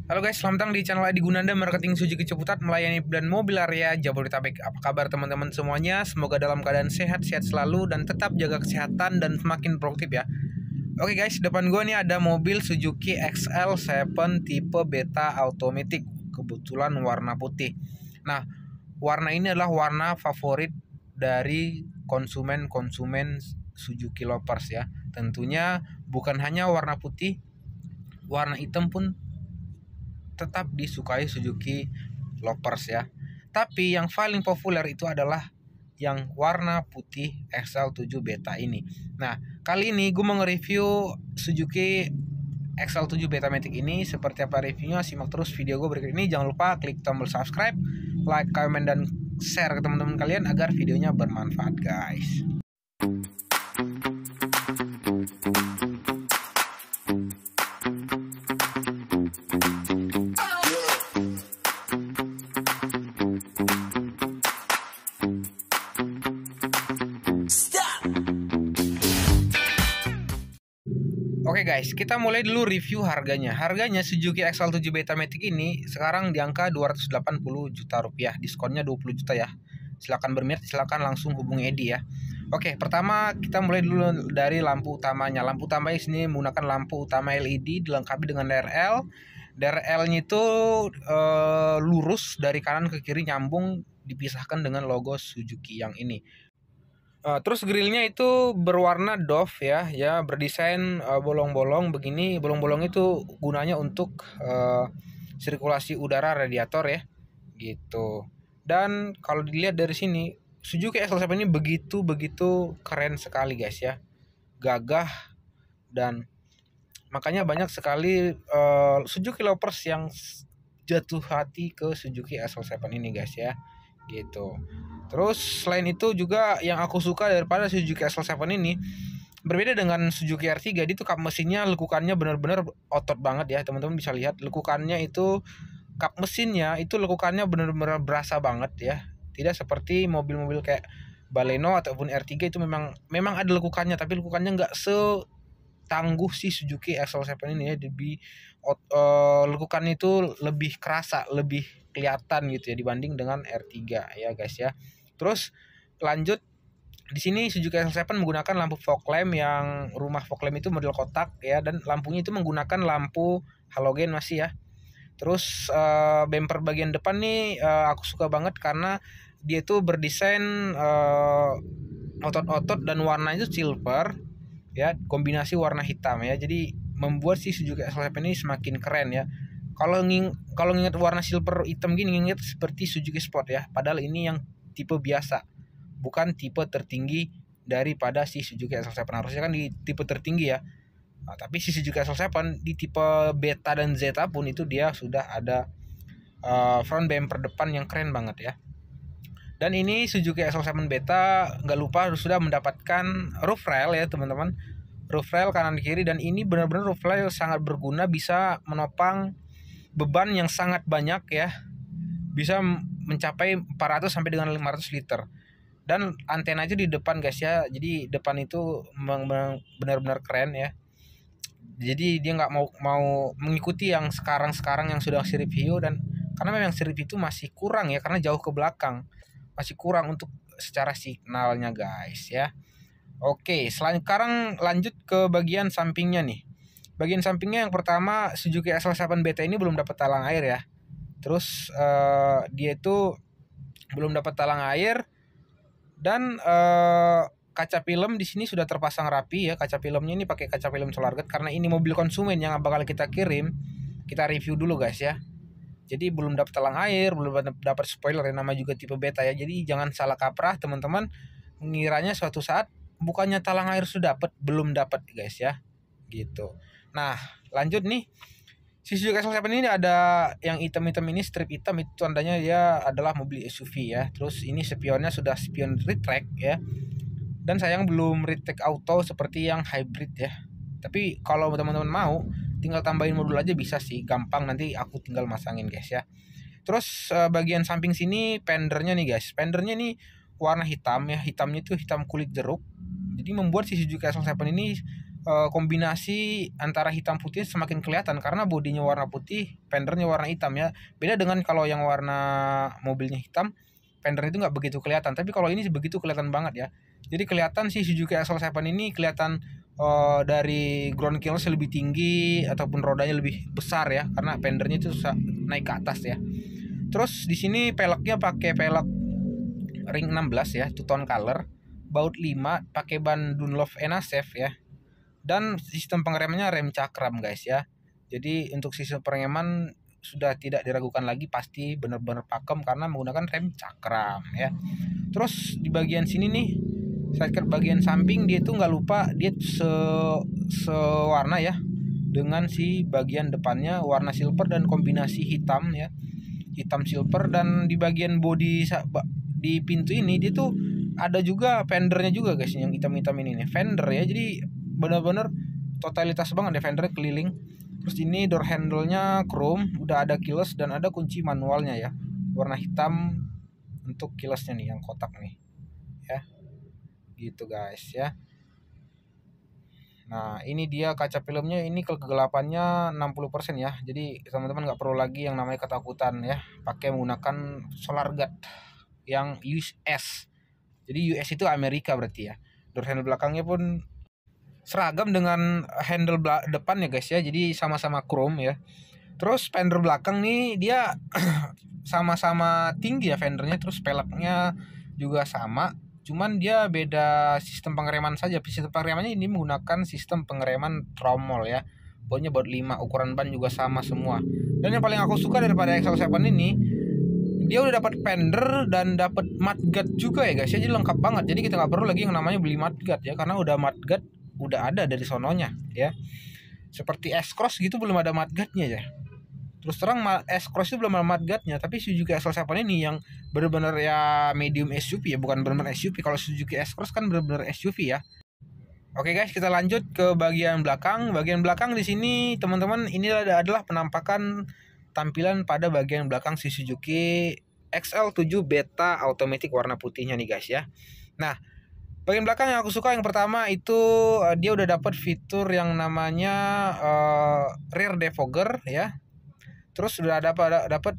Halo guys, selamat datang di channel Adi Gunanda Marketing Suzuki Ciputat melayani dan mobil area Jabodetabek. Apa kabar teman-teman semuanya? Semoga dalam keadaan sehat-sehat selalu dan tetap jaga kesehatan dan semakin produktif ya. Oke guys, depan gue nih ada mobil Suzuki XL7 tipe Beta Automatic. Kebetulan warna putih. Nah, warna ini adalah warna favorit dari konsumen-konsumen Suzuki lovers ya. Tentunya bukan hanya warna putih, warna hitam pun tetap disukai Suzuki lovers ya. Tapi yang paling populer itu adalah yang warna putih XL7 Beta ini. Nah, kali ini gue mau nge-review Suzuki XL7 Beta Matic ini. Seperti apa reviewnya, simak terus video gue berikut ini. Jangan lupa klik tombol subscribe, like, comment, dan share ke teman-teman kalian agar videonya bermanfaat guys. Oke guys, kita mulai dulu review harganya. Harganya Suzuki XL7 Beta Matic ini sekarang di angka 280 juta rupiah. Diskonnya 20 juta ya. Silakan berminat, silakan langsung hubungi Edi ya. Oke, pertama kita mulai dulu dari lampu utamanya. Lampu utamanya sini menggunakan lampu utama LED dilengkapi dengan DRL. DRL-nya itu lurus dari kanan ke kiri nyambung, dipisahkan dengan logo Suzuki yang ini. Terus grillnya itu berwarna doff ya berdesain bolong-bolong begini. Bolong-bolong itu gunanya untuk sirkulasi udara radiator ya, gitu. Dan kalau dilihat dari sini, Suzuki XL7 ini begitu keren sekali guys ya, gagah, dan makanya banyak sekali Suzuki lovers yang jatuh hati ke Suzuki XL7 ini guys ya, gitu. Terus selain itu juga yang aku suka daripada Suzuki XL7 ini, berbeda dengan Suzuki R3, dia tuh kap mesinnya lekukannya benar-benar otot banget ya. Teman-teman bisa lihat lekukannya itu, kap mesinnya itu lekukannya benar-benar berasa banget ya. Tidak seperti mobil-mobil kayak Baleno ataupun R3 itu memang ada lekukannya, tapi lekukannya nggak setangguh si Suzuki XL7 ini ya. Lekukan itu lebih kerasa, lebih kelihatan gitu ya dibanding dengan R3 ya guys ya. Terus lanjut, di sini Suzuki XL7 menggunakan lampu fog lamp yang rumah fog lamp itu model kotak ya, dan lampunya itu menggunakan lampu halogen masih ya. Terus bumper bagian depan nih aku suka banget karena dia itu berdesain otot-otot dan warnanya itu silver ya, kombinasi warna hitam ya. Jadi membuat si Suzuki XL7 ini semakin keren ya. Kalau nginget warna silver hitam gini, nginget seperti Suzuki Sport ya. Padahal ini yang tipe biasa, bukan tipe tertinggi daripada si Suzuki XL7. Harusnya kan di tipe tertinggi ya. Nah, tapi si Suzuki XL7 di tipe Beta dan Zeta pun itu dia sudah ada front bumper depan yang keren banget ya. Dan ini Suzuki XL7 Beta nggak lupa sudah mendapatkan roof rail ya teman-teman. Roof rail kanan kiri, dan ini benar-benar roof rail sangat berguna, bisa menopang beban yang sangat banyak ya. Bisa mencapai 400 sampai dengan 500 liter. Dan antena itu di depan guys ya. Jadi depan itu benar-benar keren ya. Jadi dia nggak mau mengikuti yang sekarang yang sudah sirip hiu, dan karena memang sirip itu masih kurang ya, karena jauh ke belakang. Masih kurang untuk secara signalnya guys ya. Oke, sekarang lanjut ke bagian sampingnya nih. Bagian sampingnya yang pertama, Suzuki XL7 Beta ini belum dapat talang air ya. Terus dia itu belum dapat talang air, dan kaca film di sini sudah terpasang rapi ya. Kaca filmnya ini pakai kaca film SolarGuard karena ini mobil konsumen yang bakal kita kirim. Kita review dulu guys ya. Jadi belum dapat talang air, belum dapat spoiler ya, nama juga tipe Beta ya. Jadi jangan salah kaprah teman-teman, mengiranya suatu saat bukannya talang air sudah dapat, belum dapat guys ya, gitu. Nah lanjut nih, si Suzuki XL7 ini ada yang hitam-hitam ini, strip hitam itu tandanya dia adalah mobil SUV ya. Terus ini spionnya sudah spion retract ya. Dan sayang belum retract auto seperti yang hybrid ya. Tapi kalau teman-teman mau, tinggal tambahin modul aja bisa sih, gampang, nanti aku tinggal masangin guys ya. Terus bagian samping sini fendernya nih guys. Fendernya nih warna hitam ya, hitamnya itu hitam kulit jeruk. Jadi membuat si Suzuki XL7 ini kombinasi antara hitam putih semakin kelihatan karena bodinya warna putih, fendernya warna hitam ya. Beda dengan kalau yang warna mobilnya hitam, fender itu nggak begitu kelihatan. Tapi kalau ini begitu kelihatan banget ya. Jadi kelihatan sih Suzuki SL7 ini kelihatan dari ground clearance lebih tinggi ataupun rodanya lebih besar ya, karena fendernya itu naik ke atas ya. Terus di sini peleknya pakai pelek ring 16 ya, two tone color, baut 5, pakai ban Dunlop NASF ya. Dan sistem pengeremannya rem cakram guys ya. Jadi untuk sistem pengereman sudah tidak diragukan lagi, pasti benar-benar pakem karena menggunakan rem cakram ya. Terus di bagian sini nih, sidecar bagian samping dia itu nggak lupa dia sewarna ya dengan si bagian depannya warna silver dan kombinasi hitam ya, hitam silver. Dan di bagian bodi di pintu ini dia tuh ada juga fendernya juga guys, yang hitam-hitam ini nih fender ya. Jadi benar-benar totalitas banget ya fendernya keliling. Terus ini door handle-nya chrome, udah ada keyless dan ada kunci manualnya ya, warna hitam untuk keylessnya nih yang kotak nih ya, gitu guys ya. Nah ini dia kaca filmnya, ini kegelapannya 60% ya. Jadi teman-teman nggak perlu lagi yang namanya ketakutan ya pakai menggunakan solar guard yang US. Jadi US itu Amerika berarti ya. Door handle belakangnya pun seragam dengan handle depan ya guys ya, jadi sama-sama chrome ya. Terus fender belakang nih dia sama-sama tinggi ya fendernya, terus peleknya juga sama, cuman dia beda sistem pengereman saja. Sistem pengeremannya ini menggunakan sistem pengereman tromol ya, bautnya baut 5, ukuran ban juga sama semua. Dan yang paling aku suka daripada XL7 ini, dia udah dapat fender dan dapat mudguard juga ya guys ya, jadi lengkap banget. Jadi kita nggak perlu lagi yang namanya beli mudguard ya, karena udah mudguard udah ada dari sononya ya. Seperti S-Cross gitu belum ada mudguardnya ya. Terus terang S-Cross itu belum ada mudguardnya, tapi Suzuki SL7 ini yang benar-benar ya medium SUV ya, bukan benar-benar SUV. Kalau Suzuki S-Cross kan benar-benar SUV ya. Oke guys, kita lanjut ke bagian belakang. Bagian belakang di sini teman-teman, ini adalah penampakan tampilan pada bagian belakang si Suzuki XL7 Beta Automatic warna putihnya nih guys ya. Nah, bagian belakang yang aku suka yang pertama itu dia udah dapat fitur yang namanya rear defogger ya. Terus sudah dapat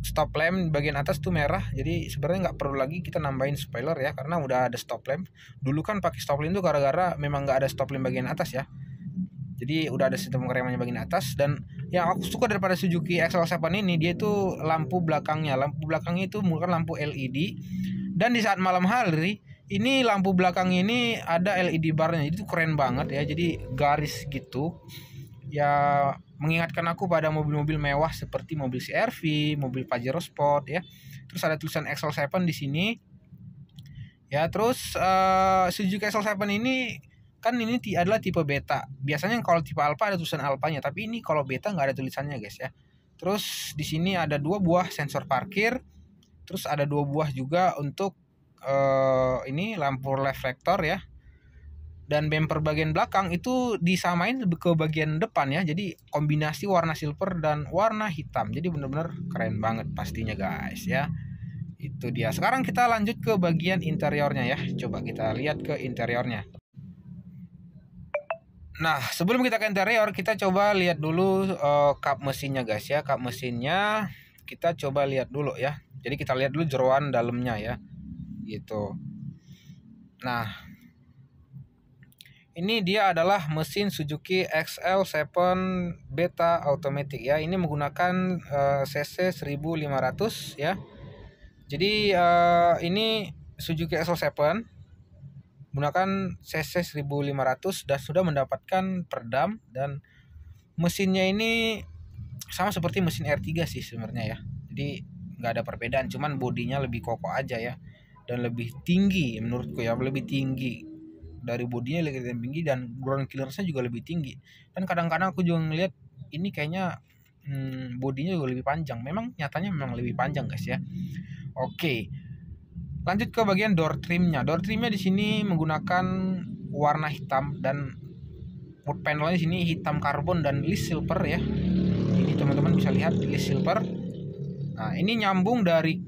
stop lamp bagian atas tuh merah. Jadi sebenarnya nggak perlu lagi kita nambahin spoiler ya, karena udah ada stop lamp. Dulu kan pakai stop lamp tuh gara-gara memang nggak ada stop lamp bagian atas ya. Jadi udah ada sistem pengeremannya bagian atas. Dan yang aku suka daripada Suzuki XL7 ini, dia itu lampu belakangnya. Lampu belakangnya itu bukan lampu LED. Dan di saat malam hari ini lampu belakang ini ada LED barnya, itu keren banget ya. Jadi garis gitu ya, mengingatkan aku pada mobil-mobil mewah seperti mobil CR-V, mobil Pajero Sport ya. Terus ada tulisan XL7 di sini ya. Terus Suzuki XL7 ini kan ini adalah tipe beta. Biasanya kalau tipe alpha ada tulisan alphanya, tapi ini kalau beta nggak ada tulisannya guys ya. Terus di sini ada 2 buah sensor parkir. Terus ada 2 buah juga untuk ini lampu reflektor ya. Dan bumper bagian belakang itu disamain ke bagian depan ya. Jadi kombinasi warna silver dan warna hitam. Jadi benar-benar keren banget pastinya guys ya. Itu dia. Sekarang kita lanjut ke bagian interiornya ya. Coba kita lihat ke interiornya. Nah, sebelum kita ke interior, kita coba lihat dulu kap mesinnya guys ya. Kap mesinnya kita coba lihat dulu ya. Jadi kita lihat dulu jeroan dalamnya ya. Gitu. Nah, ini dia adalah mesin Suzuki XL7 Beta Automatic ya. Ini menggunakan cc 1500 ya. Jadi ini Suzuki XL7 menggunakan cc 1500 dan sudah mendapatkan peredam. Dan mesinnya ini sama seperti mesin R3 sih sebenarnya ya. Jadi nggak ada perbedaan, cuman bodinya lebih kokoh aja ya, dan lebih tinggi menurutku ya, lebih tinggi dari bodinya, lebih tinggi, dan ground clearance-nya juga lebih tinggi. Dan kadang-kadang aku juga ngeliat ini kayaknya bodinya juga lebih panjang. Memang nyatanya memang lebih panjang guys ya. Oke, lanjut ke bagian door trimnya. Door trimnya di sini menggunakan warna hitam, dan wood panelnya di sini hitam karbon dan list silver ya. Ini teman-teman bisa lihat list silver. Nah, ini nyambung dari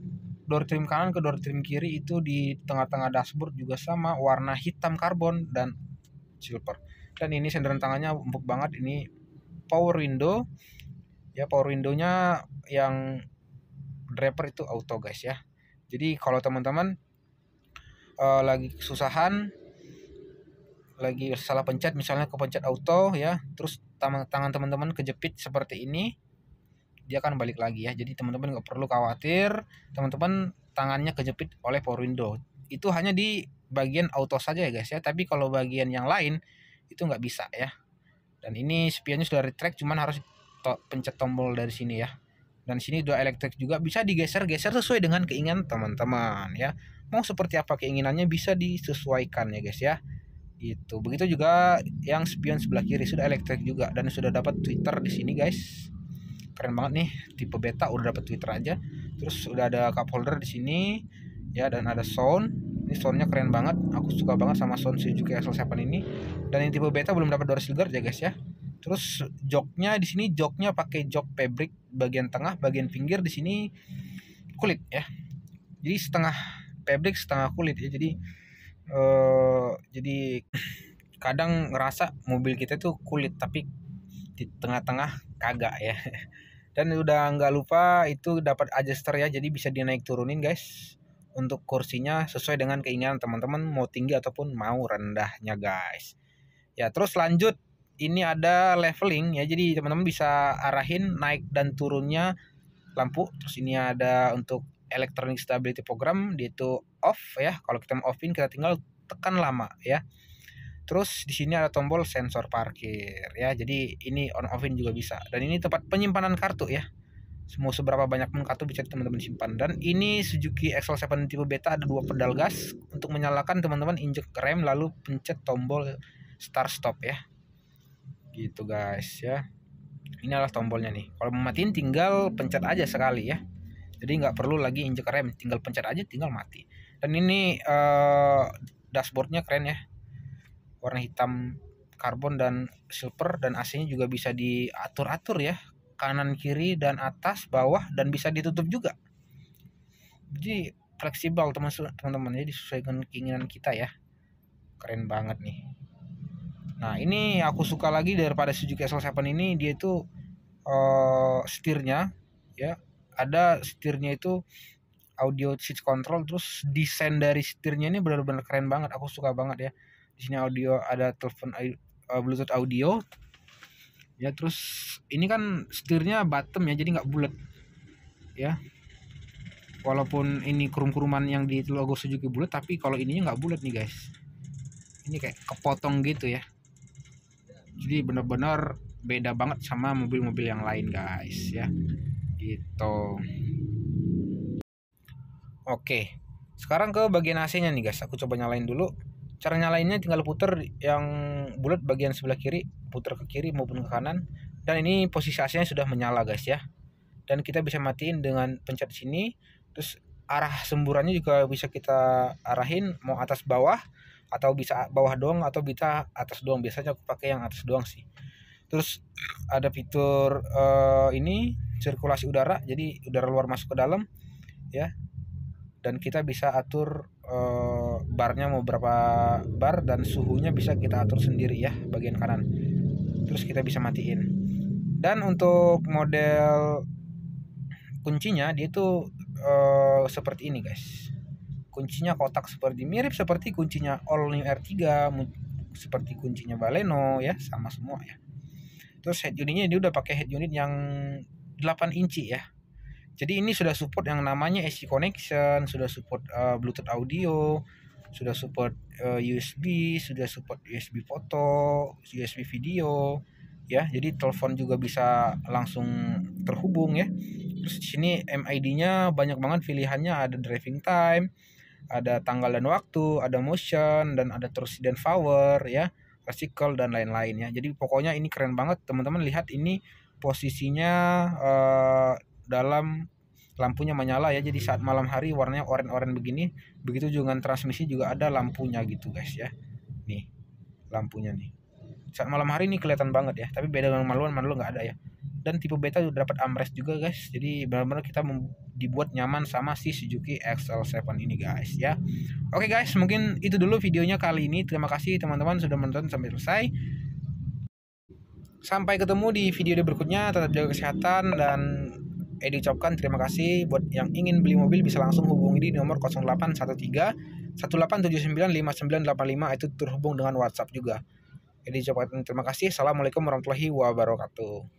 door trim kanan ke door trim kiri, itu di tengah-tengah dashboard juga sama warna hitam karbon dan silver. Dan ini senderan tangannya empuk banget. Ini power window ya, power windownya yang driver itu auto guys ya. Jadi kalau teman-teman lagi kesusahan, lagi salah pencet, misalnya kepencet auto ya, terus tangan teman-teman kejepit seperti ini, dia akan balik lagi ya. Jadi teman-teman nggak perlu khawatir teman-teman tangannya kejepit oleh power window. Itu hanya di bagian auto saja ya guys ya, tapi kalau bagian yang lain itu nggak bisa ya. Dan ini spionnya sudah retract, cuman harus pencet tombol dari sini ya. Dan sini udah elektrik juga, bisa digeser-geser sesuai dengan keinginan teman-teman ya. Mau seperti apa keinginannya bisa disesuaikan ya guys ya. Itu begitu juga yang spion sebelah kiri sudah elektrik juga, dan sudah dapat Twitter di sini guys. Keren banget nih, tipe beta udah dapat Twitter aja. Terus udah ada cup holder di sini ya, dan ada sound. Ini soundnya keren banget, aku suka banget sama sound Suzuki XL7 ini. Dan yang tipe beta belum dapat door seal guard ya guys ya. Terus joknya di sini, joknya pakai jok fabric, bagian tengah, bagian pinggir di sini kulit ya. Jadi setengah fabric setengah kulit ya. Jadi kadang ngerasa mobil kita tuh kulit tapi di tengah-tengah kagak ya. Dan udah nggak lupa itu dapat adjuster ya, jadi bisa dinaik turunin guys untuk kursinya sesuai dengan keinginan teman-teman, mau tinggi ataupun mau rendahnya guys ya. Terus lanjut, ini ada leveling ya, jadi teman-teman bisa arahin naik dan turunnya lampu. Terus ini ada untuk electronic stability program, dia itu off ya. Kalau kita mau offin kita tinggal tekan lama ya. Terus di sini ada tombol sensor parkir ya. Jadi ini on offin juga bisa. Dan ini tempat penyimpanan kartu ya. Mau seberapa banyak pun kartu bisa teman-teman simpan. Dan ini Suzuki XL7 tipe beta ada 2 pedal gas. Untuk menyalakan teman-teman injek rem lalu pencet tombol start stop ya. Gitu guys ya. Ini adalah tombolnya nih. Kalau mau matiin tinggal pencet aja sekali ya. Jadi nggak perlu lagi injek rem, tinggal pencet aja tinggal mati. Dan ini dashboardnya keren ya, warna hitam karbon dan silver, dan AC-nya juga bisa diatur-atur ya, kanan kiri dan atas bawah, dan bisa ditutup juga. Jadi fleksibel teman-teman, jadi sesuai dengan keinginan kita ya. Keren banget nih. Nah ini aku suka lagi daripada Suzuki XL7 ini, dia itu setirnya ya, ada setirnya itu audio seat control. Terus desain dari setirnya ini benar-benar keren banget, aku suka banget ya. Di sini audio, ada telepon Bluetooth audio ya. Terus ini kan setirnya bottom ya, jadi nggak bulat ya. Walaupun ini kerum-keruman yang di logo Suzuki bulat, tapi kalau ininya nggak bulat nih guys, ini kayak kepotong gitu ya. Jadi benar-benar beda banget sama mobil-mobil yang lain guys ya. Gitu. Oke, sekarang ke bagian AC-nya nih guys. Aku coba nyalain dulu. Cara nyalainnya tinggal puter yang bulat bagian sebelah kiri, puter ke kiri maupun ke kanan. Dan ini posisi AC-nya sudah menyala guys ya. Dan kita bisa matiin dengan pencet sini. Terus arah semburannya juga bisa kita arahin, mau atas bawah atau bisa bawah doang atau bisa atas doang. Biasanya aku pakai yang atas doang sih. Terus ada fitur ini sirkulasi udara, jadi udara luar masuk ke dalam ya. Dan kita bisa atur barnya mau berapa bar, dan suhunya bisa kita atur sendiri ya bagian kanan. Terus kita bisa matiin. Dan untuk model kuncinya dia itu seperti ini guys. Kuncinya kotak, mirip seperti kuncinya All New R3, seperti kuncinya Baleno ya, sama semua ya. Terus head unitnya dia udah pakai head unit yang 8 inci ya. Jadi ini sudah support yang namanya AC connection, sudah support Bluetooth audio, sudah support USB, sudah support USB foto, USB video ya. Jadi telepon juga bisa langsung terhubung ya. Terus di sini MID-nya banyak banget pilihannya, ada driving time, ada tanggal dan waktu, ada motion, dan ada torsi dan power ya, recycle dan lain-lain ya. Jadi pokoknya ini keren banget teman-teman. Lihat ini posisinya dalam lampunya menyala ya, jadi saat malam hari warnanya oranye-oranye begini. Begitu juga dengan transmisi juga ada lampunya gitu guys ya. Nih lampunya nih, saat malam hari ini kelihatan banget ya, tapi beda dengan manual nggak ada ya. Dan tipe beta udah dapat armrest juga guys, jadi benar-benar kita dibuat nyaman sama si Suzuki XL7 ini guys ya. Oke guys, mungkin itu dulu videonya kali ini. Terima kasih teman-teman sudah menonton sampai selesai. Sampai ketemu di video berikutnya, tetap jaga kesehatan, dan Edi ucapkan terima kasih. Buat yang ingin beli mobil bisa langsung hubungi di nomor 0813 1879 5985, itu terhubung dengan WhatsApp juga. Edi ucapkan terima kasih. Assalamualaikum warahmatullahi wabarakatuh.